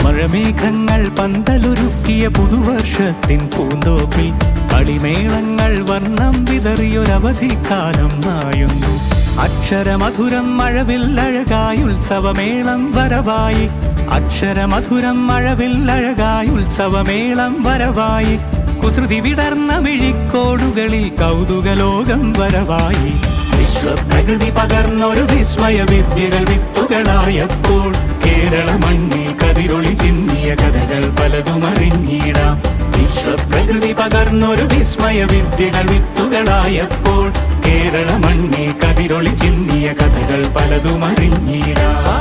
മഴമേഘങ്ങൾ പന്തലൊരുക്കിയ പുതുവർഷത്തിൻ പൂന്തോപ്പിൽ കളിമേളങ്ങൾ വർണ്ണം വിതറിയൊരവധിക്കാലം നായുന്നു. അക്ഷരമധുരം മഴവില്ലഴകായി ഉത്സവമേളം വരവായി. അക്ഷരമധുരം മഴവില്ലഴകായി ഉത്സവമേളം വരവായി. കുസൃതി വിടർന്ന മിഴിക്കോടുകളിൽ കൗതുകലോകം വരവായി. വിശ്വപ്രകൃതി പകർന്നൊരു വിസ്മയ വിദ്യകൾ വിത്തുകളായപ്പോൾ കേരള മണ്ണിൽ കതിരൊളി ചിന്നിയ കഥകൾ പലതും അറിഞ്ഞിടാം. വിശ്വപ്രകൃതി പകർന്നൊരു വിസ്മയ വിദ്യകൾ വിത്തുകളായപ്പോൾ കേരള മണ്ണിൽ കതിരൊളി ചിന്നിയ കഥകൾ പലതും അറിഞ്ഞിടാം.